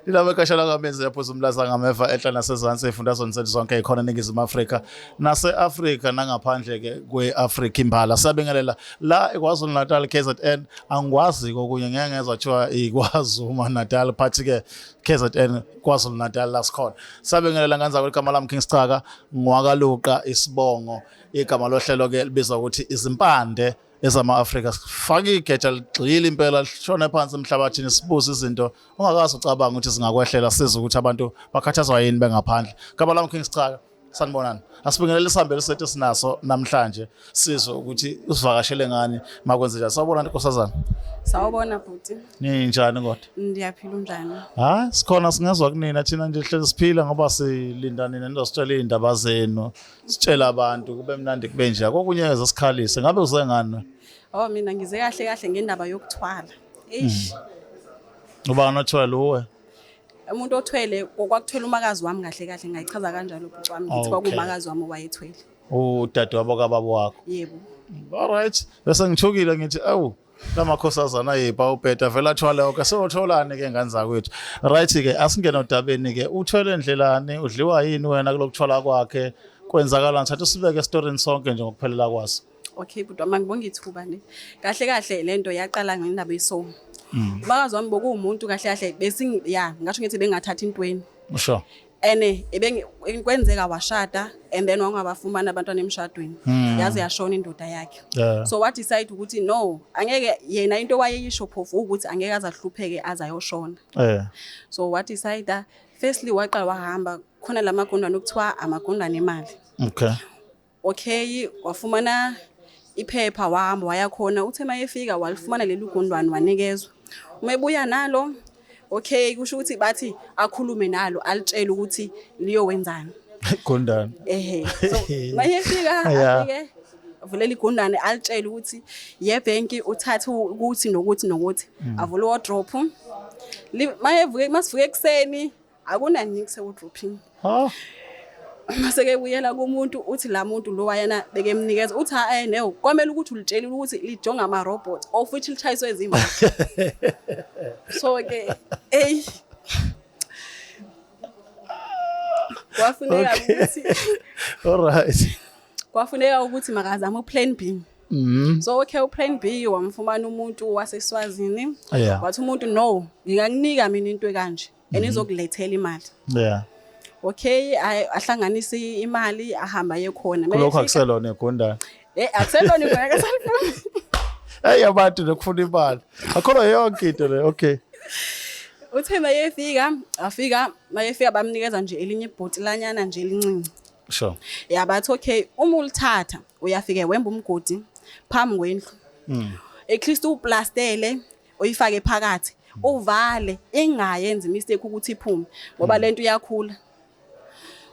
Ilawe kashela kamenze yaphuza umlaza ngameva ehla nasezantsi efundazweni zethu zonke ekhona eNingizimu Afrika nase-Afrika nangaphadle ke kwe-Afrika imbala. Sabingelela la eKwaZulu Natal KZN angikwazi kokunye ngeke ngezwe kuthiwa iKwaZulu Natal phathi ke KZN KwaZulu Natal la sikhona. Sabingelela nganza kwegama lami King Sicaka ngwakaluqa isibongo igama lohlelo ke libizwa ukuthi izimpande ezama-Afrika faka igeja ligxile impela lishone phansi emhlabathini sibuze izinto ungakazi ucabanga ukuthi zingakwehlela size ukuthi abantu bakhathazwa yini bengaphandle. Gama lami King Sicaka sanibonani asibingelele isihambelo sethu sinaso namhlanje sizwe ukuthi usivakashele ngani makwenze njani. Sawubona Nkosazana. Sawubona bhuti. Ninjani kodwa? Ndiyaphila unjani? Sikhona singezwa kunina thina nje hlezi siphila ngoba silinda nina nizositshela iy'ndaba zenu sitshela abantu kube mnandi kube nje kokunye ezesikhalise ngabe uze ngani? Mina ngize kahle ngendaba yokuthwala. Uba nothwele uwe? Umuntu othwele kwakuthwele umakazi wami kahle ngayichaza kanjalo bhuti wami ngithi kwakumakazi wami owayethwele. Udadewabo kababa wakho? Yebo. Alright. Bese ngithukile ngithi lamakhosazana yipha ubheda vela thwala ke sewotholani ke ngani zakwethu. Right ke asingena odabeni ke uthwele endlelani udliwa yini wena kulokuthwala kwakhe kwenzakala thatha sibeke storyini sonke nje ngokuphelela kwaso. Okay bhuti wami ngibonga ithuba ne. Kahle lento yaqala ngendaba yesomo. Umakazi wami bokuwumuntu kahle ngasho ngithi bengathatha intweni. Sure. Ene kwenzeka washada and then wangabafumana abantwana emshadweni yaze yashona indoda yakhe. So what decide ukuthi no angeke yena into wayeyisho phofu ukuthi angeke azahlupheke azayoshona. So what decide firstly waqala wahamba khona lamagundane okuthiwa amagundane emali. Okay wafumana iphepha wahamba wayakhona uthe mayefika walifumana leli gundwane wanikezwa. Uma ebuya nalo okay kusho ukuthi bathi akhulume nalo alitshela ukuthi liyowenzana igundane so mayefika afike avulela igundane alitshela ukuthi yebhenki uthatha ukuthi nokuthi avula wardrobe masivuke ekseni akunani kuse wardrobe maseke buyela kumuntu uthi la muntu lo wayena bekemnikeza uthi no kwamele ukuthi ulitshelile ukuthi lijonga ama robot of which lichayiswe izimali. So ke kwafuneka ukuthi alright kwafuneka ukuthi makazama uplan B. So okay uplan B wamfumana umuntu waseSwazini wathi umuntu no ngingakunika mina into ekanje enizokulethela imali. Okay ahlanganisa imali ahamba yekhona lokho akuselona egundane akuselona igundane kasalifuna abantu nokufuna imali akhola yonke into le. Okay uthe mayefika bamnikeza nje elinye ibhoti lanyana nje elincinci. Sure. Bathi okay uma ulithatha uyafike wemba umgodi phambi kwendlu at least uplastele uyifake phakathi uvale ingayenzi mistake ukuthi iphume ngoba lento iyakhula.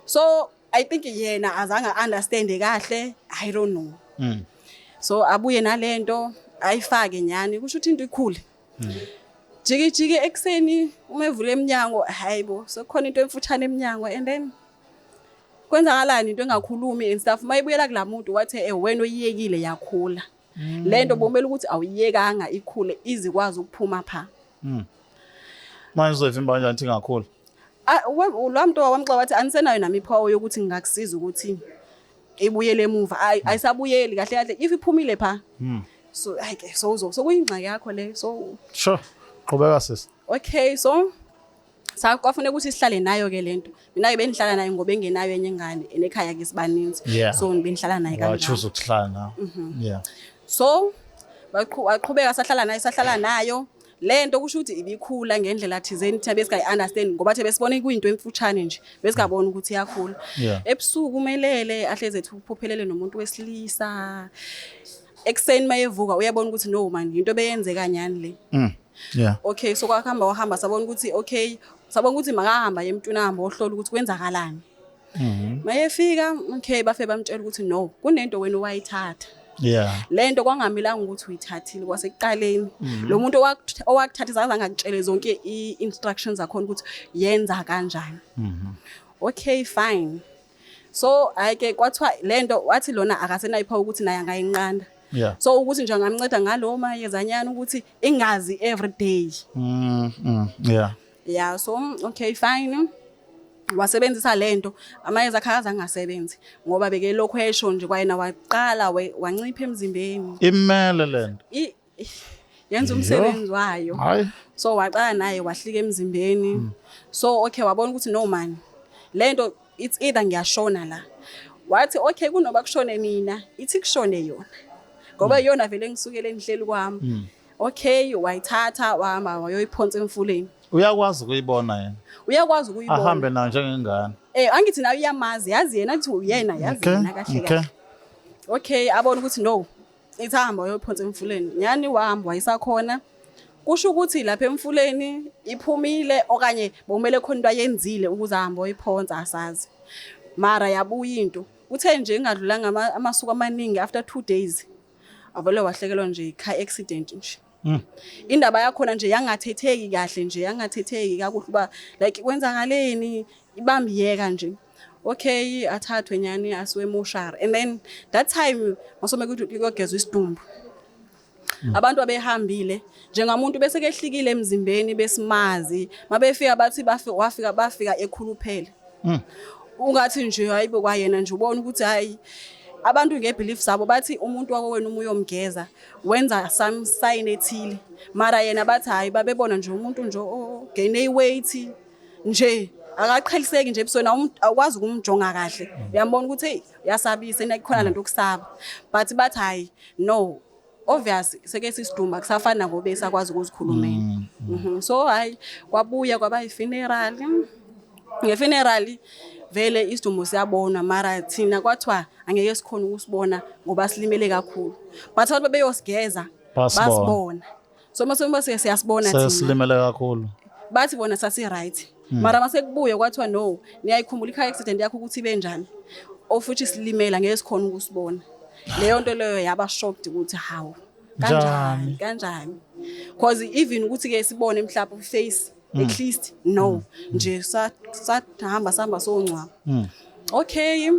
So I think yena azange understand kahle I don't know. So abuye nalento ayifake nyani kusho ukuthi into ikhule. Jiki ekseni uma evule eminyango hayibo sekukhona into emfuthane eminyango and then kwenzakalani into engakhulumi and stuff mayibuyela kulamuntu wathi wena oyiyekile yakhula. Lento bomela ukuthi awuyiyekanga ikhule izikwazi ukuphuma pha. Manje uzovimba kanjani ukuthi ingakhula? Lamuntu wamxa wathi anisenayo nami iphawo yokuthi ngingakusiza ukuthi ebuyele emuva ayisabuyeli kahle if iphumile pha. So ayike so kuyingxaki yakho le so sure qhubeka sisi. Okay so kwafuneka ukuthi sihlale nayo ke lento mina ke bengihlala naye ngoba engenayo enye ingane enekhaya ke sibaninzi so bengihlala naye kanjalo wachuza ukuhlala nayo. So baqhubeka sahlala nayo lento kusho ukuthi ibikhula ngendlela thizeni thina besika understand ngoba the besibone kuyinto emfuthane nje besikabona ukuthi iyakhula. Ebusuku umelele ahleze ethi uphophelele nomuntu wesilisa ekseni mayevuka uyabona ukuthi no man into beyenzeka nyani le. Okay so wahamba sabona ukuthi okay sabona ukuthi makahamba emntwini ahamba ohlola ukuthi kwenzakalani. Mayefika okay bafe bamtshela ukuthi no kunento wena owayithatha. Lento kwangamilanga ukuthi uyithathile kwasekuqaleni lo muntu owakuthatha azange akutshele zonke i-instructions zakhona ukuthi yenza kanjani. Okay fine so ayike kwathiwa lento wathi lona akasenayipha ukuthi naye angayinqanda. So ukuthi nje angamnceda ngalo mayezanyana ukuthi ingazi every day. Yeah, so okay fine. Wasebenzisa lento amayeza akhe angasebenzi ngoba beke lokho esho nje kwayena waqala wancipha emzimbeni. Imele lento. Yenza umsebenzi wayo. Hayi. So waqala naye wahlika emzimbeni. So okay wabona ukuthi no man. Lento it's either ngiyashona la. Wathi okay kunoba kushone mina, ithi kushone yona. Ngoba yona vele ngisukele enhleli kwami. Okay wayithatha wahamba wayoyiphonsa emfuleni. Uyakwazi ukuyibona yena. Uyakwazi ukuyibona. Ahambe nayo njengengane. Angithi nayo iyamazi, yazi yena athi uyena yazi yena kahle kahle. Okay abona ukuthi no. Ithi hamba wayophonsa emfuleni. Yani wahamba wayisakhona. Kusho ukuthi lapha emfuleni iphumile okanye bomele khona into ayenzile ukuze ahambe wayiphonsa asazi. Mara yabuya into. Uthe nje engadlulanga amasuku amaningi after 2 days. Avele wahlekelwa nje car accident nje. Indaba yakhona nje yangathetheki kahle nje yangathetheki kakuhle ba like kwenzakaleni ibambiyeka nje. Okay athathwe nyani asiwe moshari and then that time masome kuthi kuyogezwa isidumbu. Abantu abehambile njengamuntu bese kehlikile emzimbeni besimazi mabefika bathi bafika ekhuluphele. Ungathi nje hayibo kwayena nje ubona ukuthi hayi abantu ngebelief sabo bathi umuntu wako wena umuyomgeza wenza some sign ethile mara yena bathi hayi babebona nje umuntu nje gain weight nje akaqheliseki nje ebusweni awukwazi ukumjonga kahle uyambona ukuthi hey uyasabisa inakhona lento okusaba but bathi hayi no obvious seke sisiduma kusafana ngoba esakwazi ukuzikhulumela. So hayi kwabuya kwaba ifuneral ngefuneral vele isidumo siyabona mara thina kwathiwa angeke sikhona ukusibona ngoba silimele kakhulu but abantu bebeyosigeza basibona so mase siyasibona thina silimele kakhulu bathi bona sasi right mara mase kubuye kwathiwa no niyayikhumbula icar accident yakho ukuthi ibe njani ofuthi silimela ngeke sikhona ukusibona leyo nto leyo yaba shocked ukuthi hawo kanjani because even ukuthi ke sibone mhlawumbe face at least no nje sahamba samba soncwa. Okay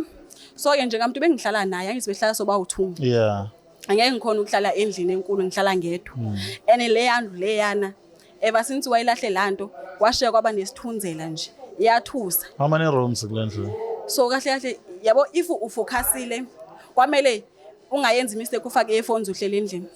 so ke njengamuntu bengihlala naye angithi behlala soba u2. Yeah angeke ngikhona ukuhlala endlini enkulu ngihlala ngedwa ene leyana ever since wayilahle lanto washiya kwaba nesithunzela nje iyathusa. How many rooms kulendlu? So kahle yabo if ufocusile kwamele ungayenza mistake ufake earphones uhlele endlini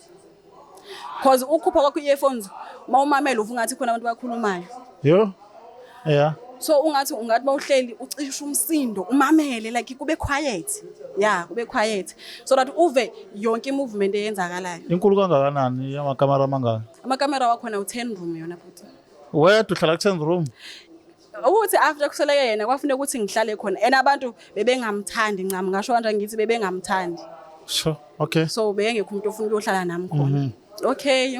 because ukhupha kwakho earphones mawumamela ufungathi khona abantu bakhulumayo. Yeah so ungathi mawuhleli ucisha umsindo umamele like kube quiet. Yeah kube quiet so that uve yonke movement eyenzakalayo. Inkulu kangakanani amakamera amangaka? Amakamera wakhona u10 room yona futhi. Wethu uhlala ku10 room? Ukuthi after kusoleke yena kwafuneka ukuthi ngihlale khona and abantu bebengamthandi ncam ngasho kanjani ngithi bebengamthandi. Sure okay. So bengekho umuntu ofuna ukuhlala nami khona. Okay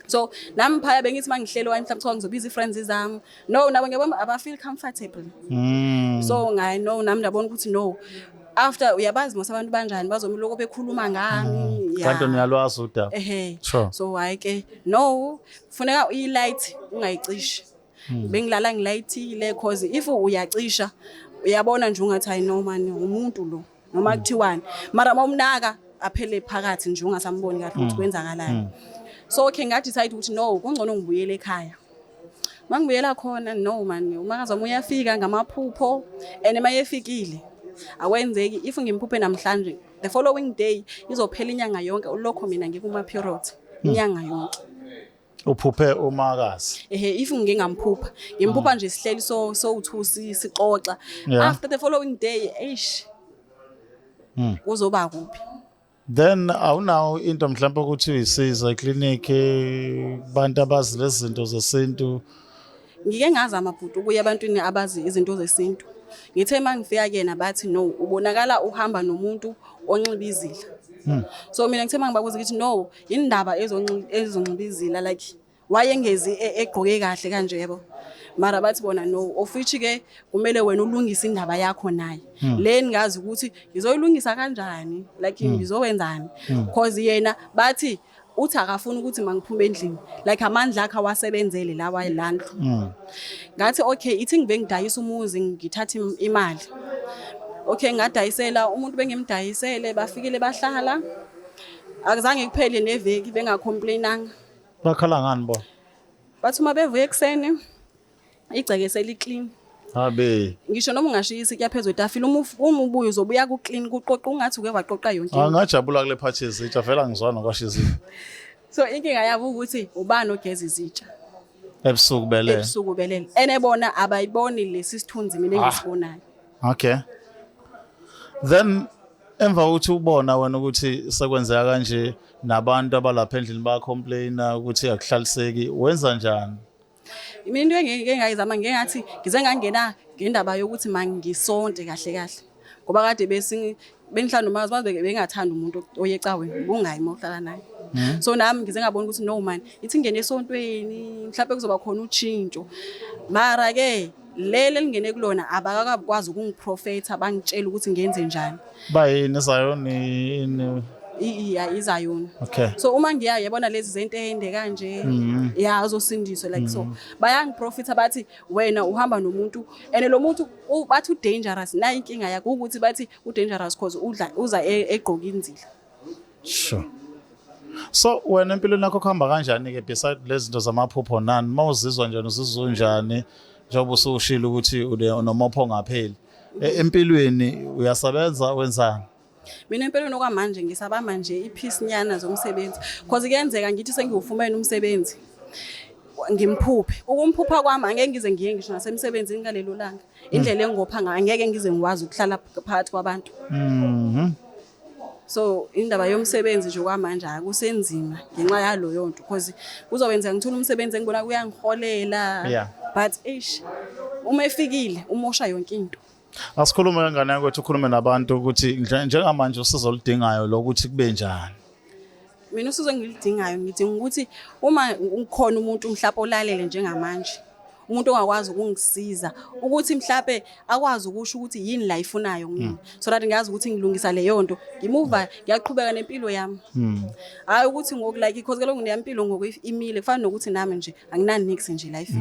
so nami phaya bengithi mangihleli wani mhlawumbe kuthiwa ngizobiza friends zami no nabo ngiyabona aba feel comfortable. So ngai no nami ndabona ukuthi no after uyabazi mase abantu banjani bazomloko bekhuluma ngami. Kanti niyalwazi udaba. Sure. So hayi ke no kufuneka uyi-light ungayicishi. Bengilala ngilayithile because if uyacisha uyabona nje ungathi hayi no man umuntu lo noma kuthiwani mara mawumnaka aphele phakathi nje ungasamboni kahle ukuthi kwenzakalayo. So okay ngathi decide ukuthi no kungcono ngibuyele ekhaya. Mangibuyela khona no man umakazi wami uyafika ngamaphupho and mayefikile akwenzeki if ngimphuphe namhlanje the following day izophela inyanga yonke lokho mina ngikuma period inyanga yonke. Uphuphe umakazi. If ngingamphupha ngimphupha nje sihleli so uthusi sixoxa after the following day uzoba kuphi. Then awunawo into mhlawumbe ukuthi uyisiza eclinic bantu abazi lezi zinto zesintu. Ngike ngazama bhuti ukuya abantwini abazi izinto zesintu. Ngithe mangifika kena bathi no ubonakala uhamba nomuntu onxibizila. So mina ngithe mangibabuza ukuthi no indaba ezonxibizila like wayengezi egqoke kahle kanje yebo. Mara bathi bona no ofithi ke kumele wena ulungise indaba yakho naye. Le ningazi ukuthi ngizoyilungisa kanjani like ngizowenzani because yena bathi uthi akafuna ukuthi mangiphume endlini like amandla akhe awasebenzele lawa elandlu. Ngathi okay ithi ngibe ngidayisa umuzi ngithatha imali. Okay ngadayisela umuntu bengimdayisele bafikile bahlala akuzange kuphele neveki bengacomplainanga. Bakhala ngani bo? Bathi uma bevuye ekseni igceke seliclean. Habe. Ngisho noma ungashisa kuyaphezulu etafile uma ubuye uzobuya ku clean kuqoqa ungathi uke waqoqa yonke. Ngajabula kule phathi izitsha vela ngizwana kwashizini. So inkinga yabo ukuthi ubani ogeza izitsha. Ebusuku belele. Ebusuku belele. Enebona abayiboni lesi sithunzi mina engisibonayo. Okay. Then emva ukuthi ubona wena ukuthi sekwenzeka kanje nabantu abalapha endlini ba complaina ukuthi akuhlaliseki wenza njani? Mina into engeke ngayizama ngathi ngize ngangena ngendaba yokuthi mangisonte kahle kahle. Ngoba kade bengihlanu mazi bengathanda umuntu oyecaweni bungayi mohlala naye. So nami ngize ngabona ukuthi no man ithi ngene esontweni mhlawumbe kuzoba khona utshintsho. Mara ke lele lingene kulona abakakwazi ukungiprofeta bangitshela ukuthi ngenze njani. Bayini Zayoni izayona. Okay. So uma ngiya yabona lezi zinto ende kanje azosindiswa like so bayangiprofita bathi wena uhamba nomuntu ene lo muntu bathi u dangerous na inkinga yakho ukuthi bathi u dangerous cause uza egqoka inzila. Sure. So wena empilweni yakho kuhamba kanjani ke beside lezi zinto zamaphupho nani mawuzizwa njani uzizwa njani njengoba usushilo ukuthi unomopho ngapheli empilweni uyasebenza wenzani? Mina empelweni okwamanje ngisabamba nje ipiece nyana zomsebenzi because kuyenzeka ngithi sengiwufumene umsebenzi ngimphuphe ukumphupha kwami angeke ngize ngiye ngisho nasemsebenzini ngalelo langa indlela engopha ngayo angeke ngize ngikwazi ukuhlala phakathi kwabantu. So indaba yomsebenzi nje kwamanje akusenzima ngenxa yalo yonto because kuzowenza ngithola umsebenzi engibona kuyangiholela but uma efikile umosha yonke into. Asikhulume kangane ukuthi ukhulume nabantu ukuthi njengamanje usizo oludingayo lokuthi kube njani. Mina usizo engilidingayo ngidinga ukuthi uma ukhona umuntu mhlawumbe olalele njengamanje umuntu ongakwazi ukungisiza ukuthi mhlawumbe akwazi ukusho ukuthi yini la ifunayo kimi so that ngazi ukuthi ngilungisa leyo nto ngimuva ngiyaqhubeka nempilo yami. Hayi ukuthi ngoku like because ke lo nginempilo ngoku imile kufana nokuthi nami nje anginani nix nje life.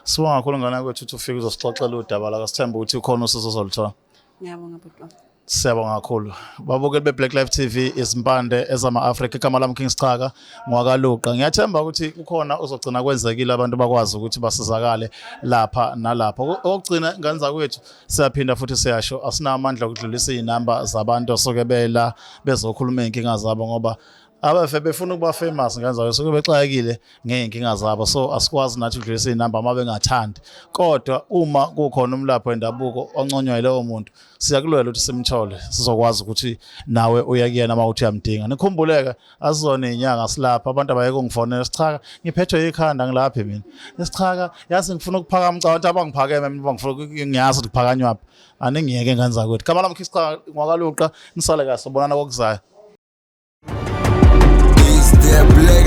Sibonga kakhulu ngana kwethu ufike uzosixoxela udaba la kasithemba ukuthi ukhona usizo ozoluthola. Ngiyabonga baba. Siyabonga kakhulu. Babukeli beBlack Life TV izimpande ezama Africa igama lami King Sichaka ngwakaluqa. Ngiyathemba ukuthi ukhona uzogcina kwenzekile abantu bakwazi ukuthi basizakale lapha nalapha. Okugcina ngenza kwethu siyaphinda futhi siyasho asinamandla okudlulisa izinamba zabantu osokebela bezokhuluma inkinga zabo ngoba abafe befuna ukuba famous ngenza soke bexakile ngeenkinga zabo so asikwazi nathi ukudlulisa izinamba uma bengathandi kodwa uma kukhona umlapho wendabuko onconywa yileyo muntu siyakulwela ukuthi simthole sizokwazi ukuthi nawe uyakuyena uma uthi uyamdinga nikhumbuleke asizona izinyanga silapha abantu abayeke ungifonela Sichaka ngiphethwe ikhanda ngilaphi mina Sichaka yazi ngifuna ukuphakama ucabantu abangiphakeme mina bangifuna ngiyazi ukuthi kuphakanywa apha aningiyeke ngenza kwethu igama lami Sichaka ngwakaluqa nisale kahle bonana kokuzayo. Black